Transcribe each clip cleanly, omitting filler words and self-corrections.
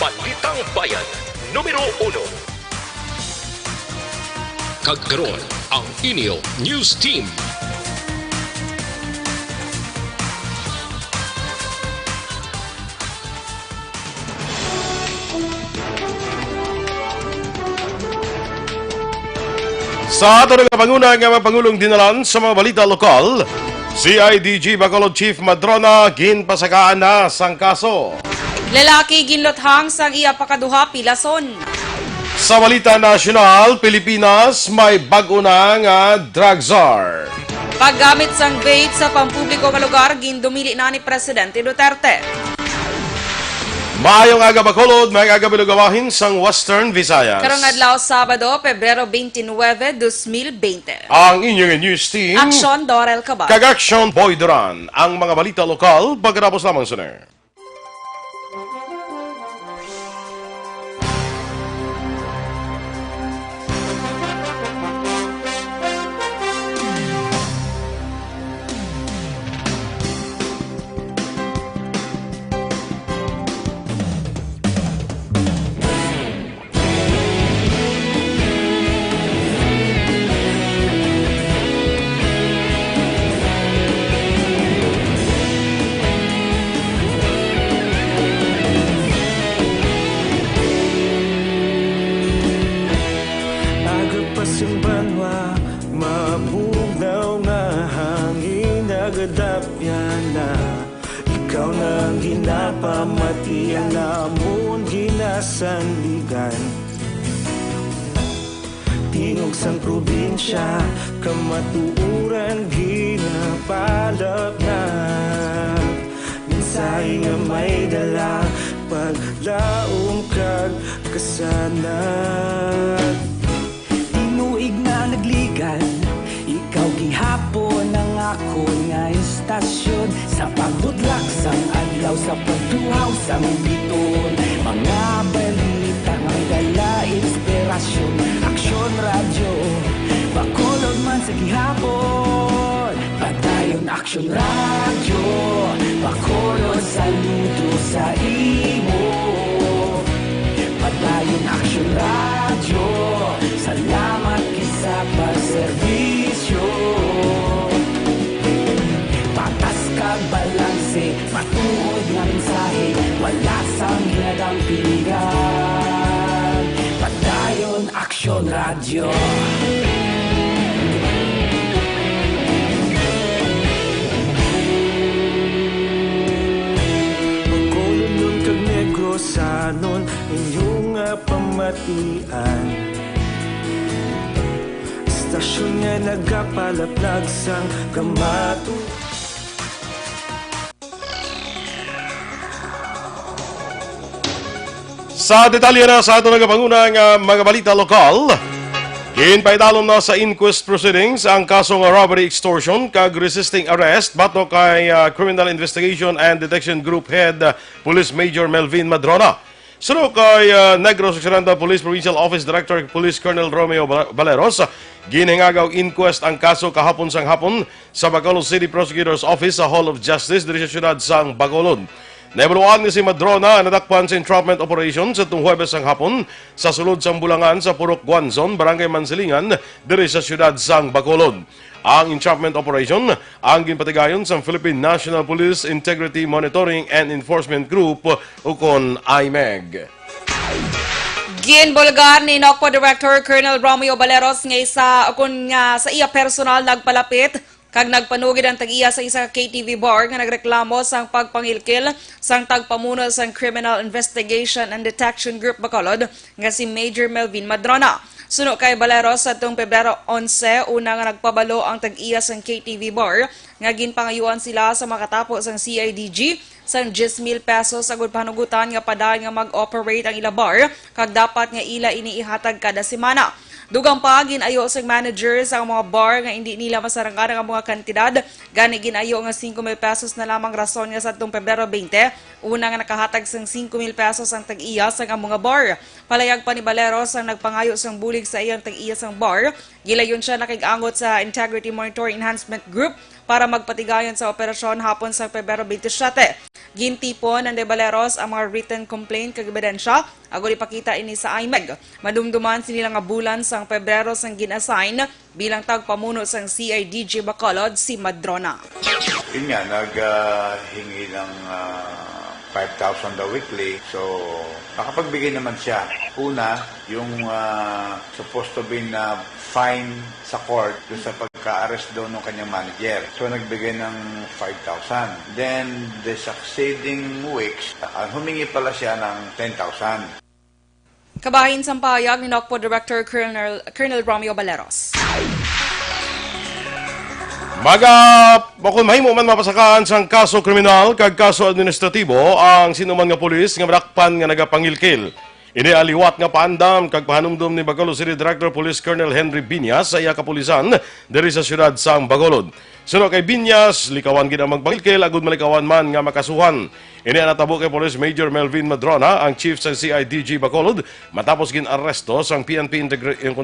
Balitang Bayan, Numero 1. Kagkaroon ang Inyo News Team. Sa ato nga panguna nga Pangulong dinalan sa mga balita lokal, CIDG Bacolod Chief Madrona ginpasakaan na sang kaso. Lalaki ginlothang sang iya pakaduha pilason. Sa balita nasyonal, Pilipinas may bago na nga drug czar. Paggamit sang vape sa pampubliko nga lugar gindumili na ni Presidente Duterte. Maayong aga Bacolod, may aga bilugawahin sang Western Visayas. Karong adlaw Sabado, Pebrero 29, 2020. Ang inyong news team, Aksyon, Dorel, Cabatu. Aksyon Boy Duran. Ang mga balita lokal, pagkatapos lamang suner. Mabugnaw nga hangin nagadapyan na ikaw nang ginapamati ang namon ginasandigan. Tingog sang probinsya kamatuuran ginapalap na minsay nga may dala paglaom kag kasanag. Inuig na nagligan, ikaw gihapon ang ako nga istasyon sa pagbudlak sang adlaw sa pagduhaw sang biton. Mga balita nga dala inspirasyon, aksyon radyo, Bacolod man sa gihapon. Padayon aksyon radyo, Bacolod saludo sa imo. Padayon aksyon radyo, salamat kisa pagserbisyo. Patas kag balanse, matuod nga mensahe, wala sang hinadang piligan. Padayon aksyon radyo. Pagkulunod kag negrosanon, inyong pamatian. Stasyon nga nagapalaplag sang Cabatu. Sa detalye na sa ato nagapangunang mga balita lokal, ginpaitalom na sa inquest proceedings ang kaso ng robbery extortion kag resisting arrest batok kay Criminal Investigation and Detection Group Head Police Major Melvin Madrona. Sunod kay Negros Occidental Police Provincial Office Director Police Colonel Romeo Baleros, ginhingagaw inquest ang kaso kahapon sang hapon sa Bacolod City Prosecutor's Office sa Hall of Justice diri sa siyudad sang Bacolod. Naibuluan ni si Madrona ang natakpan sa entrapment operation sa itong Huwebes ang hapon sa sulod sang Bulangan sa Purok Guanzon, Barangay Mansilingan, diri sa siyudad sang Bacolod. Ang entrapment operation ang ginpatigayon sa Philippine National Police Integrity Monitoring and Enforcement Group ukon IMEG. Ginbulgar ni NOCPO Director Colonel Romeo Baleros nga sa iya personal nagpalapit kag nagpanugid ang tag-iya sa isa KTV bar nga nagreklamo sang pagpangilkil sang tagpamuno sang Criminal Investigation and Detection Group Bacolod nga si Major Melvin Madrona. Suno kay Baleros sa itong Pebrero 11, una nga nagpabalo ang tag-iya sang KTV bar nga ginpangayuan sila sa makatapos ang CIDG sang 10,000 pesos agud panugutan nga padayon nga mag-operate ang ila bar kag dapat nga ila iniihatag kada semana. Dugang pa, ginayo sa manager sa mga bar nga hindi nila masarangan ang mga kantidad. Gani ginayo nga 5,000 pesos na lamang rason nga sa itong Pebrero 20. Una nga nakahatag sang 5,000 pesos ang tag-iya sa mga bar. Palayag pa ni Baleros ang nagpangayo sang bulig sa iyang tag-iya sang bar Gilayon siya nakigangot sa Integrity Monitoring Enhancement Group para magpatigayon sa operasyon hapon sa Pebrero 27. Gintipon ng Baleros ang mga written complaint kag ebidensya agud ipakita ini sa IMEG. Madumduman sila nga bulan sang Pebrero sang ginassign bilang tagpamuno sang CIDG Bacolod si Madrona. Yun nga, naghingi ng 5,000 the weekly. So, nakapagbigay naman siya. Una, yung supposed to be na fine sa court doon sa pagka-arrest doon ng kanyang manager. So, nagbigay ng 5,000. Then, the succeeding weeks, humingi pala siya ng 10,000. Kabahin sa pahayag ni NOCPO Director Colonel Romeo Baleros. Kung mahimo man mapasakaan sang kaso kriminal kag kaso administratibo ang sinuman nga pulis nga madakpan nga nagapangilkil. Ini aliwat nga paandam kag pahanumdum ni Bacolod City Director Police Colonel Henry Binyas sa iya kapulisan diri sa syudad sang Bacolod. Suno kay Binyas, likawan gid ang magpangilkil agud malikawan man nga makasuhan. Ini ang natabo kay Police Major Melvin Madrona, ang chief sa CIDG Bacolod, matapos gin-aresto sang PNP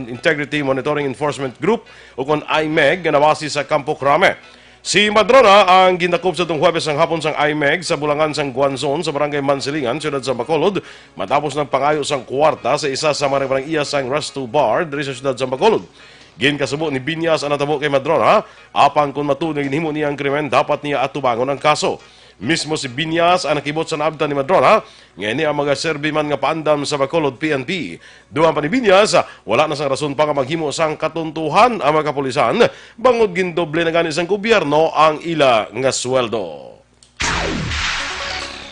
Integrity Monitoring Enforcement Group o kon IMEG nga nawasi sa Campo Crame. Si Madrona ang ginakop sa itong Huwebes ng hapon sang IMEG sa bulangan sang Guanzon sa barangay Mansilingan, syudad sa Bacolod, matapos ng pangayo sang kwarta sa isa sa marang iya sang Resto Bar diri sa syudad sa Bacolod. Ginkasubo ni Binyas ang natabo kay Madrona, apang kung matunay ginhimo niya ang krimen, dapat niya atubangon ang kaso. Mismo si Binyas ang nakibot sa naabtan ni Madrona, ngayon ang mga serbiman nga paandam sa Bacolod PNP. Duman pa ni Binyas, wala na sang rason pa nga maghimo sang katuntuhan ang mga kapulisan, bangod gindoble na gani sang gobyerno ang ila nga sweldo.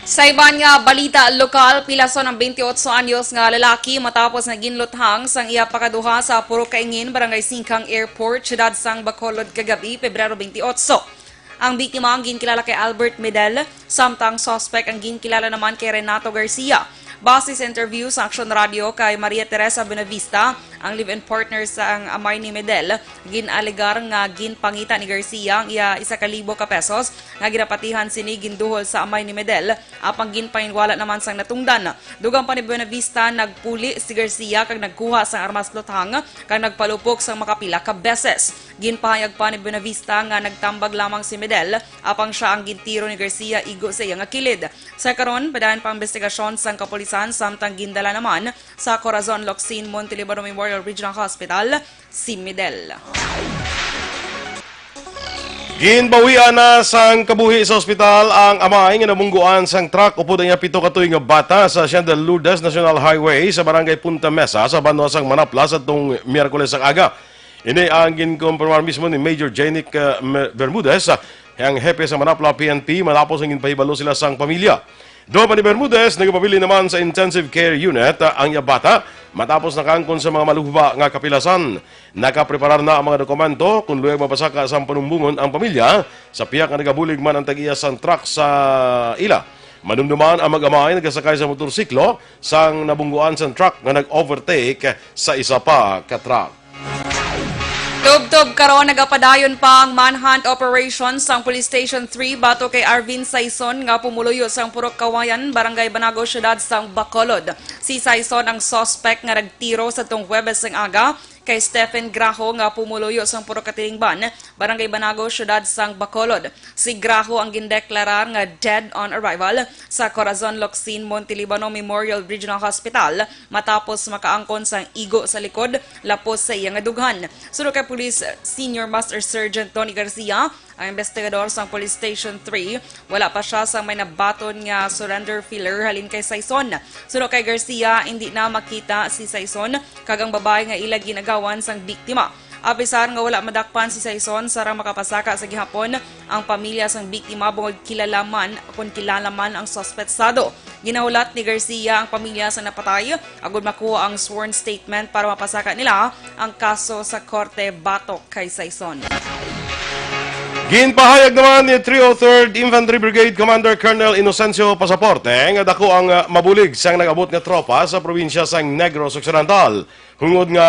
Sa iban nga balita lokal, pilason ng 28 anyos nga lalaki matapos na ginluthang sang iya pakaduha sa Puro Kaingin, Barangay Singkang Airport, syudad sang Bacolod kagabi, Pebrero 28. Ang biktima ang ginkilala kay Albert Medel, samtang suspect ang ginkilala naman kay Renato Garcia. Base sa interview sa Aksyon Radio kay Maria Teresa Benavista, ang live-in partner sa ang amay ni Medel, ginaligar nga ginpangita ni Garcia ang iya 1,000 ka pesos nga ginapatihan sini ginduhol sa amay ni Medel, apang ginpainwala naman sang natungdan. Dugang pa ni Benavista, nagpuli si Garcia kag nagkuha sang armas luthang kag nagpalupok sang makapila ka beses. Ginpahayag pa ni Benavista nga nagtambag lamang si Medel, apang siya ang gintiro ni Garcia igo sa iya nga kilid. Sa karon, padayon pa investigasyon sang kapulisan, samtang gindala naman sa Corazon Locsin Montelibano Memorial Regional Hospital si Medel. Ginbawian na sang kabuhi sa ospital ang amay nga nabungguan sang truck upod ang 7 ka tuig nga bata sa Hacienda Lourdes National Highway sa barangay Punta Mesa sa Banwa sang Manapla sa itong Miyerkules ang aga. Ini ang ginkumpirmar mismo ni Major Janic Bermudez, ang hepe sa Manapla PNP, matapos ang ginpahibalo sila sang pamilya. Doon pa ni Bermudez, nagpabili naman sa intensive care unit ang bata matapos nakangkon sa mga maluba nga kapilasan. Nakapreparar na ang mga dokumento kung luwag mapasaka sa panumbungon ang pamilya sa piyak na nagabulig man ang tag-iya sang truck sa ila. Manumduman ang mag-amay nagkasakay sa motorsiklo sang nabungguan sang truck na nag-overtake sa isa pa ka truck. Tub-tub karon nagapadayon pa ang manhunt operation sang Police Station 3 bato kay Arvin Saison nga pumuluyo sang Purok Kawayan, Barangay Banago, syudad sang Bacolod. Si Saison ang suspect nga nagtiro sa tong Huwebes ng aga kay Stephen Graho nga pumuluyo sang Purok Katilingban, Barangay Banago, syudad sang Bacolod. Si Graho ang gindeklarar nga dead on arrival sa Corazon Locsin Montelibano Memorial Regional Hospital matapos makaangkon sang igo sa likod lapos sa iyang dughan. Sunod kay Police Senior Master Sergeant Tony Garcia, ang investigador sang Police Station 3, wala pa siya sang may nabaton nga surrender filler halin kay Saison. Sunod kay Garcia, hindi na makita si Saison kag ang babae nga ila ginagawan sang biktima. Apisar nga wala madakpan si Saison, sarang makapasaka sa gihapon ang pamilya sang biktima bungod kilalaman ang suspetsado. Ginahulat ni Garcia ang pamilya sa napatay agud makuha ang sworn statement para mapasaka nila ang kaso sa korte batok kay Saison. Ginpahayag naman ni 303rd Infantry Brigade Commander Colonel Inocencio Pasaporte nga dako ang mabulig sang nag-abot nga tropa sa probinsya sang Negros Occidental. Hungod nga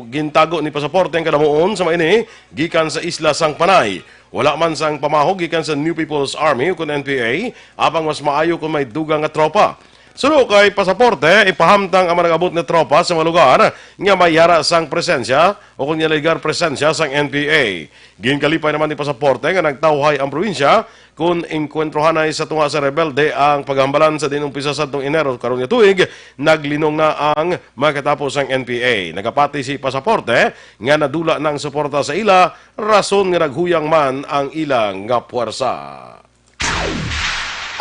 gintago ni Pasaporte ang kadamuon sa maini gikan sa isla sang Panay. Wala man sang pamahog gikan sa New People's Army o kun NPA, apang mas maayo kung may dugang nga tropa. Suno kay pasaporte, ipahamtang ang managabot na tropa sa mga lugar nga may yara sang presensya o kung niligar presensya sang NPA. Ginkalipay naman ni pasaporte nga nagtawhay ang probinsya kung inkwentrohanay sa tunga sa rebelde ang paghambalan sa dinumpisa sa itong Enero karon nga tuig, naglinong na ang makatapos ang NPA. Nagapati si pasaporte nga nadula ng suporta sa ila, rason nga naghuyang man ang ilang nga puwersa.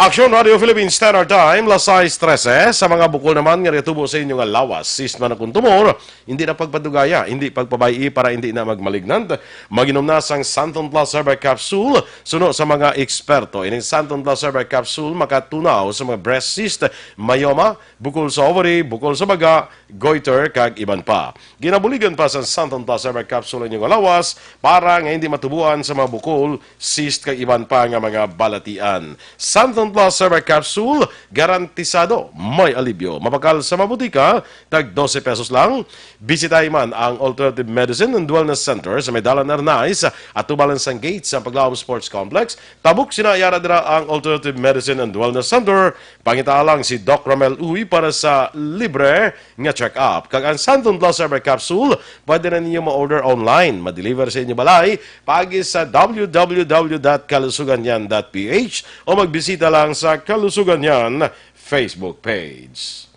Aksyon Radio Philippines Standard Time, las 6:13. Sa mga bukol naman nga retubo sa inyo nga lawas. Sisma na kung tumor, hindi na pagpadugaya, hindi pagpabayi para hindi na magmalignant. Maginom na sang Santon Plus Herbal Capsule, suno sa mga eksperto. Ining Santon Plus Herbal Capsule makatunaw sa mga breast cyst, myoma, bukol sa ovary, bukol sa baga, goiter, kag iban pa. Ginabuligan pa sa Santon Plus Herbal Capsule inyong lawas para nga hindi matubuan sa mga bukol, cyst, kag iban pa nga mga balatian. Santon Plus Herbal Capsule, garantisado may alibyo. Mapakal sa mabutika, tag 12 pesos lang. Bisitay man ang Alternative Medicine and Wellness Center sa Medalan Arnaiz at tubalan sang gate sa Paglawang Sports Complex. Tabuk sinayara dira ang Alternative Medicine and Wellness Center. Pangitalang si Doc Ramel Uy para sa libre nga check-up. Kag ang Santon Plus Herbal Capsule, pwede na ninyo ma-order online. Ma-deliver sa inyo balay pagi sa www.kalusuganyan.ph o magbisita lang sa Kalusugan Yan Facebook page.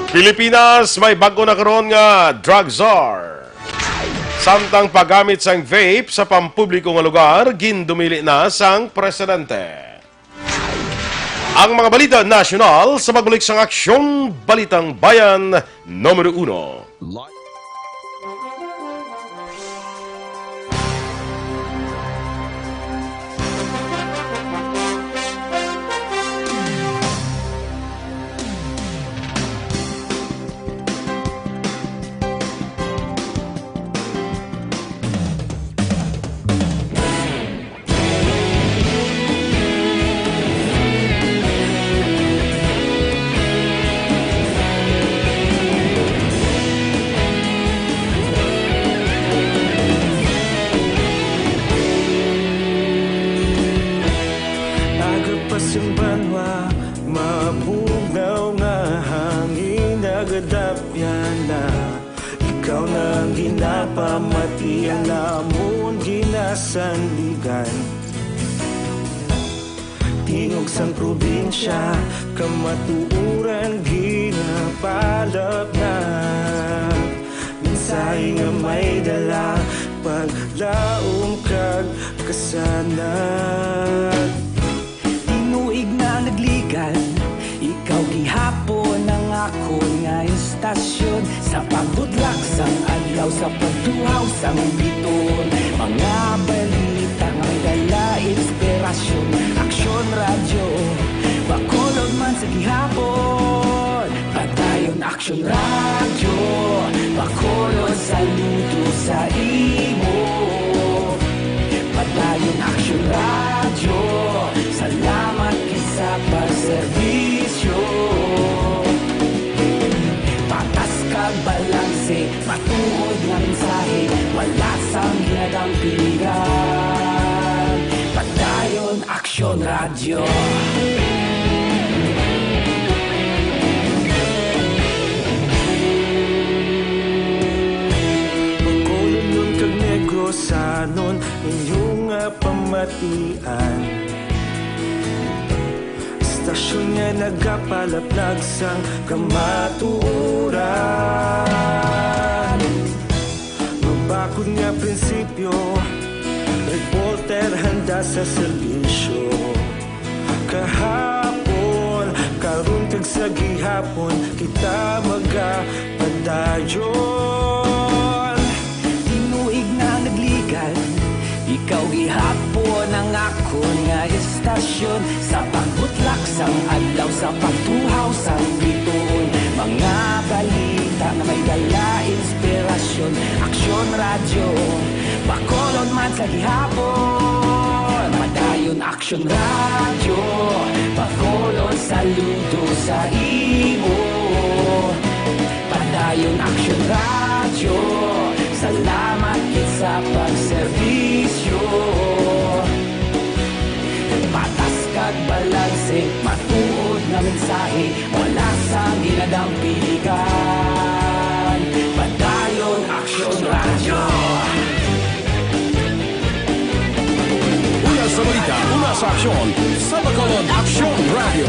Pilipinas may bago na karon nga drug czar. Samtang paggamit sang vape sa pampubliko nga lugar, gindumili na sang presidente. Ang mga balita nasyonal sa pagbalik sang Aksyon, Balitang Bayan, Numero 1. Pamatian namon ginasanligan tingog sang probinsya kamatuuran ginapalap na minsay nga may dala paglaom kag kasanag tinuig na nagligan ikaw gihapon ang ako nga istasyon sa pagbudlak sang adlaw sa pagtuhaw sang biton mga balita nga dala inspirasyon aksyon radyo bakolod man sa gihapon padayon aksyon radyo bakolod saludo sa imo padayon aksyon radyo salamat kisa pagserbisyo balanse, matuod nga mensahe, wala sang ginadang pilihan. Pagdayon, Aksyon Radio. Pagkulong nun kag negro sanon, inyong pamatian. Stasyon nga nagapalaplag sang kamatuuran magbakod nga prinsipyo reporter handa sa serbisyo kahapon karon kag sa gihapon kita magapadayon tinuig na nagligan ikaw gihapon ang ako nga istasyon sa pagbutlak sang adlaw sa pagtuhaw sang biton mga balita na may dala inspirasyon aksyon radyo bakolod man sa gihapon madayon aksyon radyo bakolod saludo sa imo padayon aksyon radyo salamat sa pagserbisyo patas kag nga mensahe wala sa ginadang piligan. Batayon Aksyon Radio. Una sa balita, una sa aksyon, sa Bacolod Aksyon Radio.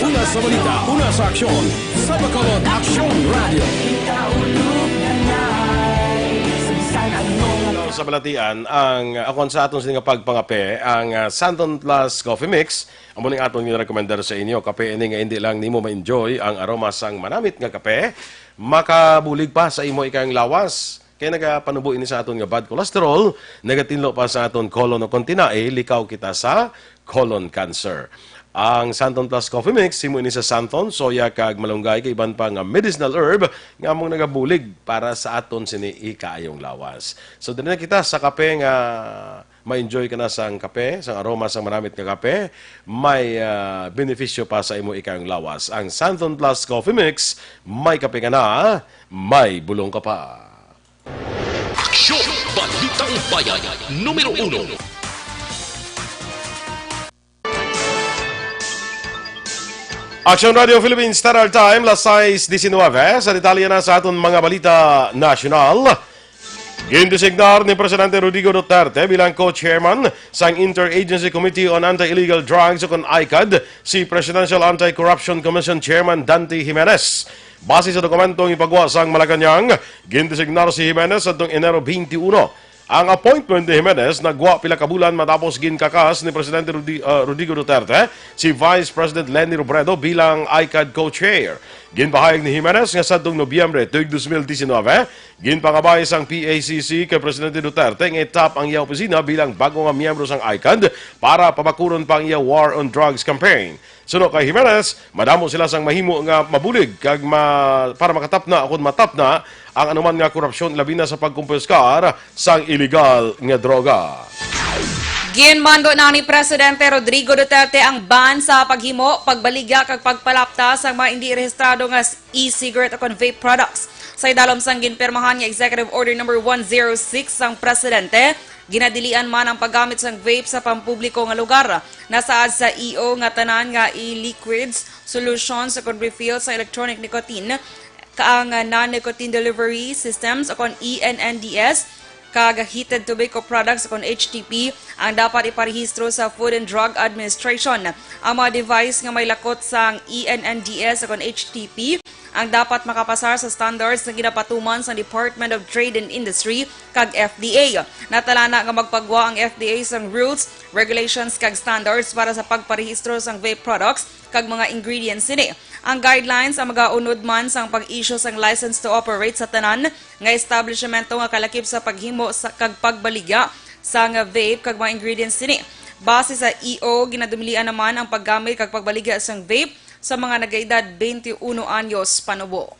Una sa balita, una sa aksyon, sa Bacolod Aksyon Radio. Ikaulog na na'y sabisan ano Sa balatian, ang akon sa aton sining pagpangape, ang Santon Plus Coffee Mix, amo ning aton ni-recommender sa inyo. Kape ini nga hindi lang nimo ma-enjoy ang aroma sang manamit nga kape, makabulig pa sa imo ikang lawas. Kaya nagapanubo ini sa aton nga bad cholesterol, nagatinlo pa sa aton colon o kontinae, likaw kita sa colon cancer. Ang Santon Plus Coffee Mix, himo ini sa Santon, soya kag malunggay kay iban pa nga medicinal herb nga among nagabulig para sa aton sini ikaayong lawas. So dinhi na kita sa kape nga ma-enjoy ka na sang kape, sang aroma sang maramit nga kape, may benepisyo pa sa imo ikaayong lawas. Ang Santon Plus Coffee Mix, may kape ka na, may bulong ka pa. Aksyon! Balitang Bayan, numero 1. Aksyon Radio Philippines Standard Time, las 6:19. Sa detalye na sa aton mga balita nasyonal. Gindesignar ni Presidente Rodrigo Duterte bilang co-chairman sang Interagency Committee on Anti-Illegal Drugs o ICAD si Presidential Anti-Corruption Commission Chairman Dante Jimenez. Base sa dokumentong ipagwa sang Malacanang, gindesignar si Jimenez atong Enero 21. Ang appointment ni Jimenez nagwa pila ka bulan matapos ginkakas ni Presidente Rodrigo Duterte si Vice President Leni Robredo bilang ICAD co-chair. Ginpahayag ni Jimenez nga sadtong Nobyembre 2019, ginpangabay sang PACC kay Presidente Duterte nga itap ang iya opisina bilang bago nga miyembro sang ICAD para pabakuron pa ang iya War on Drugs campaign. Suno kay Jimenez, madamo sila sang mahimo nga mabulig kag para makatap na akon matap na ang anuman nga korupsyon labi na sa pagkumpiskar sang illegal nga droga. Ginmando na ni Presidente Rodrigo Duterte ang ban sa paghimo, pagbaligya kag pagpalapta sa mga hindi rehistrado nga e-cigarette o vape products. Sa idalom sang ginpirmahan nga Executive Order number 106 sang Presidente, ginadilian man ang paggamit sang vape sa pampubliko nga lugar. Nasaad sa EO nga tanan nga e-liquids, solutions sa refill sa electronic nicotine, kaang non-nicotine delivery systems o ENNDS, kag heated tobacco products o HTP ang dapat iparehistro sa Food and Drug Administration. Ang mga device nga may lakot sa ENNDS o HTP ang dapat makapasar sa standards na ginapatuman sa Department of Trade and Industry kag FDA. Natala na nga magpagwa ang FDA sang rules, regulations kag standards para sa pagparehistro sang vape products kag mga ingredients ini. Ang guidelines ang magaunod man sang pag-issue sang license to operate sa tanan nga establishmento nga kalakip sa paghimo sa kag pagbaligya sang vape kag mga ingredients ini. Base sa EO, ginadumilian naman ang paggamit kag pagbaligya sang vape sa mga nagaedad 21 anyos panubo.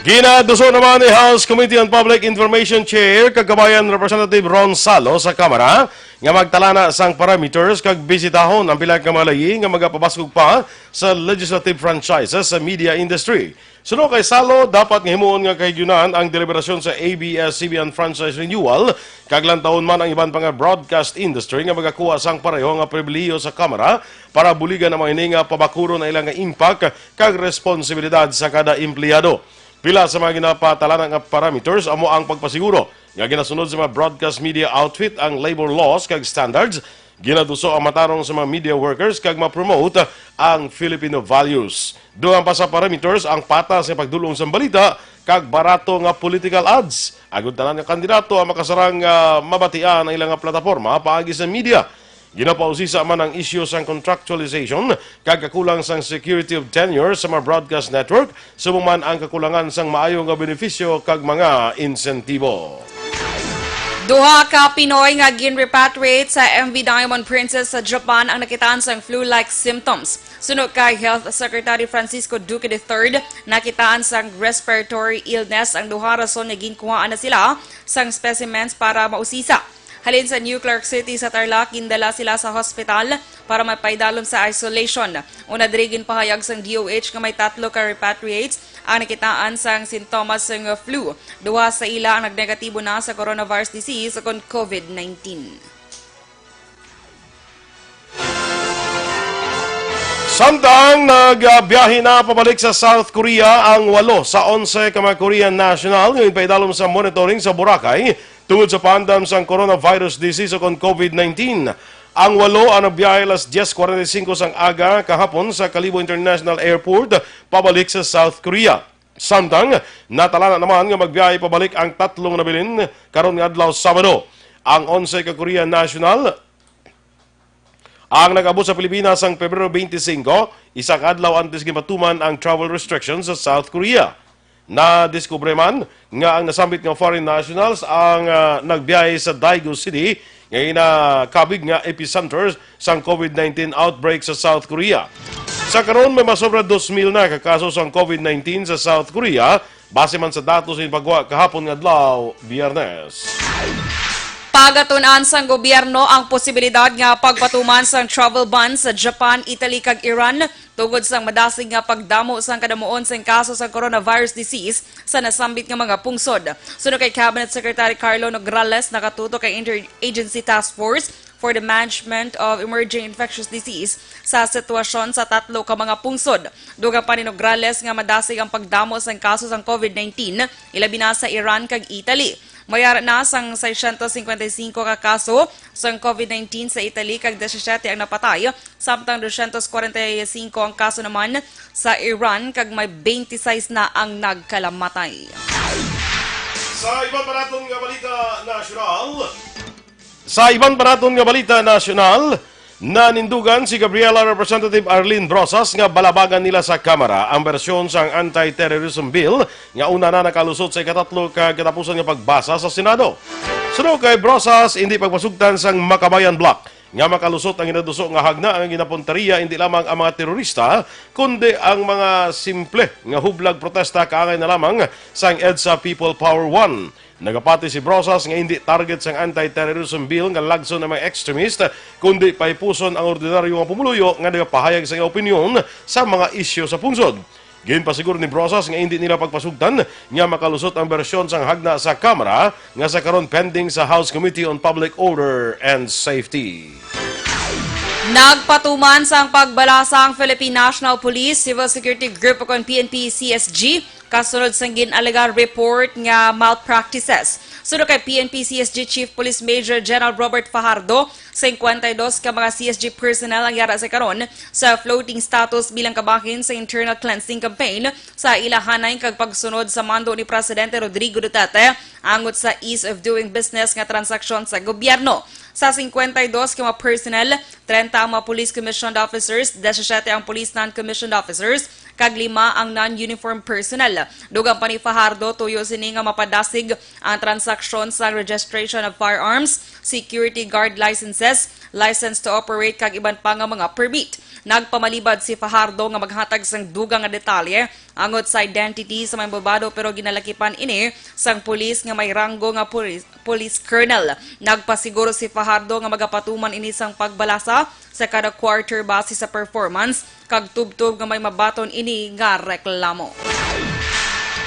Ginaduso naman ni House Committee on Public Information Chair kagabayan Representative Ron Salo sa Kamara nga magtalana sang parameters kag bisitahon ang pilang kamalayi nga magapabaskog pa sa legislative franchises sa media industry. Suno kay Salo, dapat ngahimuon nga kahigyunan ang deliberasyon sa ABS-CBN franchise renewal kag lantawon man ang iban pa nga broadcast industry nga magakuha sang pareho nga pribilehiyo sa Kamara para buligan ang mga ini nga pabakuro na ilang nga impact kag responsibilidad sa kada empleyado. Pila sa mga ginapatalanan nga parameters amo ang pagpasiguro nga ginasunod sa mga broadcast media outfit ang labor laws kag standards, ginaduso ang matarong sa mga media workers kag ma-promote ang Filipino values. Duang pa sa parameters ang patas nga pagdulong sa balita kag barato nga political ads. Agud tanan nga kandidato ang makasarang mabatian ang ilang nga plataporma paagi sa media. Ginapausisa man ang issue sang contractualization kag kakulang sang security of tenure sa mga broadcast network, subong man ang kakulangan sang maayo nga benepisyo kag mga insentibo. Duha ka Pinoy nga gin-repatriate sa MV Diamond Princess sa Japan ang nakitaan sang flu-like symptoms. Sunod kay Health Secretary Francisco Duque III, nakitaan sang respiratory illness ang duha rason nga ginkuhaan na sila sang specimens para mausisa. Halin sa New Clark City sa Tarlac, gindala sila sa hospital para mapaidalom sa isolation. Una dirigin pahayag sang DOH nga may 3 ka repatriates ang nakitaan sang sintomas ng flu. Duha sa ila ang nagnegatibo na sa coronavirus disease o COVID-19. Samtang nagbiyahe na pabalik sa South Korea ang 8 sa 11 ka mga Korean national ngayon pa idalom sa monitoring sa Boracay tungod sa pandam sang coronavirus disease o COVID-19. Ang 8 ang nagbiyahe alas 10:45 sang aga kahapon sa Calibo International Airport pabalik sa South Korea. Samtang natala na naman nga magbiyahe pabalik ang 3 nabilin karon nga adlaw Sabado. Ang 11 ka Korean national ang nag-abot sa Pilipinas ang Pebrero 25, isang adlaw antes gipatuman ang travel restrictions sa South Korea. Na-diskubre man nga ang nasambit nga foreign nationals ang nagbiyahe sa Daegu City ngayon na kabig nga epicenter sang COVID-19 outbreak sa South Korea. Sa karon may masobra 2,000 na kakaso sang COVID-19 sa South Korea base man sa datos ni pagwa kahapon nga adlaw Biyernes. Pagatunan sang gobyerno ang posibilidad nga pagpatuman sang travel ban sa Japan, Italy kag Iran tungod sang madasig nga pagdamo sang kadamuon sang kaso sa coronavirus disease sa nasambit nga mga pungsod. Sunod kay Cabinet Secretary Carlo Nograles nakatuto kay Interagency Task Force for the Management of Emerging Infectious Disease sa sitwasyon sa 3 ka mga pungsod. Dugang pa ni Nograles nga madasig ang pagdamo sang kaso sang COVID-19 ilabi na sa Iran kag Italy. Mayara na sang 655 ka kaso sang COVID-19 sa Italy kag 17 ang napatay, samtang 245 ang kaso naman sa Iran kag may 26 na ang nagkalamatay. Sa ibang panatong nga balita nasyonal, nanindugan si Gabriela Representative Arlene Brosas nga balabagan nila sa Kamara ang bersyon sang anti-terrorism bill nga una na nakalusot sa ikatatlo katapusan nga pagbasa sa Senado. Sunod kay Brosas, hindi pagpasugtan sang Makabayan Block nga makalusot ang inaduso nga hagna ang ginapunteriya hindi lamang ang mga terorista kundi ang mga simple nga hublag protesta kaangay na lamang sang EDSA People Power 1. Nagapati si Brosas nga hindi target sang anti-terrorism bill nga lagson ng mga extremist kundi paipuson ang ordinaryo nga pumuluyo nga nagapahayag sa opinyon sa mga isyu sa pungsod. Ginpasiguro ni Brosas nga hindi nila pagpasugtan nga makalusot ang bersyon sang hagna sa Kamara nga sa karon pending sa House Committee on Public Order and Safety. Nagpatuman sang pagbalasa ang Philippine National Police Civil Security Group o PNP CSG kasunod sang ginalaga report nga malpractices. Sunod kay PNP CSG Chief Police Major General Robert Fajardo, 52 ka mga CSG personnel ang yara sa karon sa floating status bilang kabahin sa internal cleansing campaign sa ilahanay kag pagsunod sa mando ni Presidente Rodrigo Duterte angot sa ease of doing business nga transaksyon sa gobyerno. Sa 52 ka mga personnel, 30 ang mga police commissioned officers, 17 ang police non-commissioned officers, kag 5 ang non-uniform personnel. Dugang pa ni Fajardo, tuyo sini nga mapadasig ang transaksyon sa registration of firearms, security guard licenses, license to operate kag iban pa nga mga permit. Nagpamalibad si Fajardo nga maghatag sang dugang nga detalye angot sa identity sa may babado pero ginalakipan ini sang pulis nga may ranggo nga police colonel. Nagpasiguro si Fajardo nga magapatuman ini sang pagbalasa sa kada quarter base sa performance kag tubtub nga may mabaton ini nga reklamo.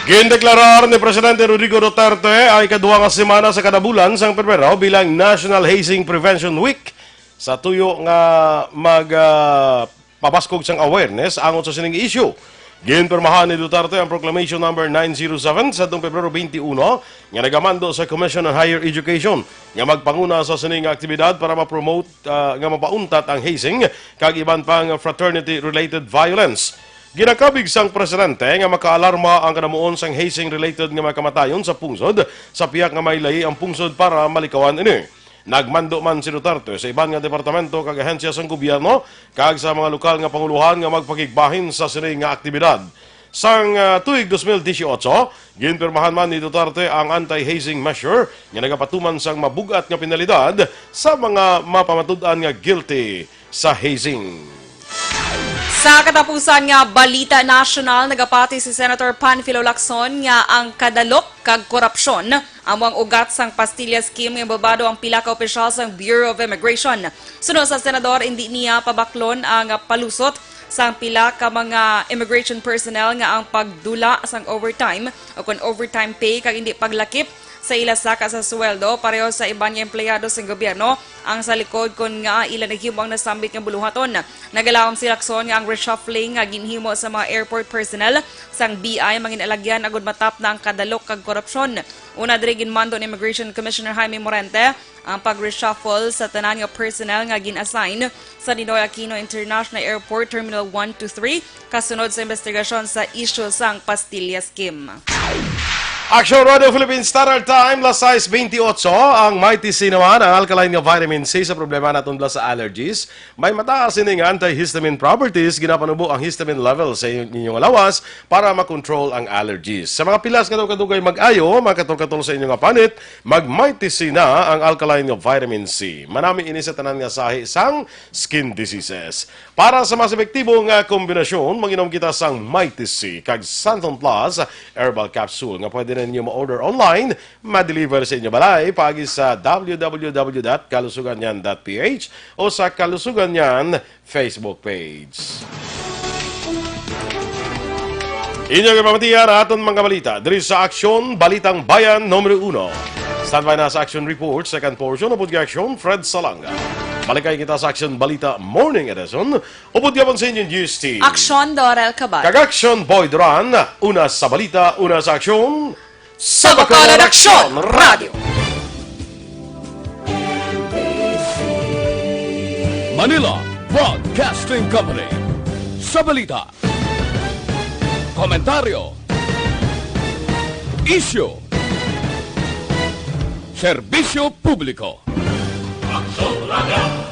Gindeklarar ni Presidente Rodrigo Duterte ay kaduwa nga semana sa kada bulan sang Pebrero bilang National Hazing Prevention Week sa tuyo nga pabaskog sang awareness angon sa sining issue. Ginpermahan ni Duterte ang Proclamation number 907 sa Pebrero 21 nga nagamando sa Commission on Higher Education nga magpanguna sa sining aktibidad para ma-promote nga mapauntat ang hazing kag iban pang fraternity-related violence. Ginakabig sang presidente nga makaalarma ang kanamuon sang hazing-related nga makamatayon sa pungsod sa piyak nga may lahi ang pungsod para malikawan ini. Nagmando man si Duterte sa iban nga departamento kag ahensya sang gobyerno kag sa mga lokal nga panguluhan nga magpakigbahin sa sining nga aktibidad. Sang tuig 2018, ginpirmahan man ni Duterte ang anti-hazing measure nga nagapatuman sang mabugat nga penalidad sa mga mapamatud-an nga guilty sa hazing. Sa katapusan nga balita national, nagapati si Senator Panfilo Lacson nga ang kadalok kag korupsyon among ugat sang pastilla scheme nga babado ang pila ka opisyal sang Bureau of Immigration. Sunod sa senador, hindi niya pabaklon ang palusot sang pila ka mga immigration personnel nga ang pagdula sang overtime o kung overtime pay kag hindi paglakip sa ilasaka sa sweldo pareho sa iban nga empleyado sa gobyerno ang sa likod kon nga ila naghimong nasambit nga buluhaton. Nagalawom si Aksyon nga ang reshuffling nga ginhimo sa mga airport personnel sang BI manginalagyan agud matap na ang kadalok kag korupsyon. Una diri ginmando ni Immigration Commissioner Jaime Morente ang pag-reshuffle sa tanan nga personnel nga gin-assign sa Ninoy Aquino International Airport Terminal 1 to 3 kasunod sa investigasyon sa issue sang Pastilla Scheme. Aksyon Radio Philippines Standard Time, las 6:28. Ang Mighty C naman, ang alkaline nga vitamin C sa problema natin sa allergies. May mataas ini nga antihistamine properties, ginapanubo ang histamine level sa inyong lawas para makontrol ang allergies. Sa mga pilas kadugay mag-ayo, makatol-katol sa inyong panit, mag-Mighty C na ang alkaline nga vitamin C. Manami ini sa tanan nga sahi sang skin diseases. Para sa mas epektibong kombinasyon, mag-inom kita sang Mighty C kag Santon Plus Herbal Capsule nga pwede ninyo ma-order online, ma-deliver sa inyo balay pagi sa www.kalusuganyan.ph o sa Kalusuganyan Facebook page. Inyong ipamatiyan aton mga balita diri sa Aksyon Balitang Bayan Numero 1. Standby na sa Action Report, second portion, upod ka Aksyon, Fred Salanga. Balikay kita sa Action Balita Morning Edition, upod ka sa inyong news team. Aksyon Dorel Cabatu. Kag-Action Boy Duran, una sa balita, una sa aksyon, Sa Bacolod Aksyon Radio. Manila Broadcasting Company. Sa balita, komentaryo, issue, serbisyo publiko. Aksyon Radio.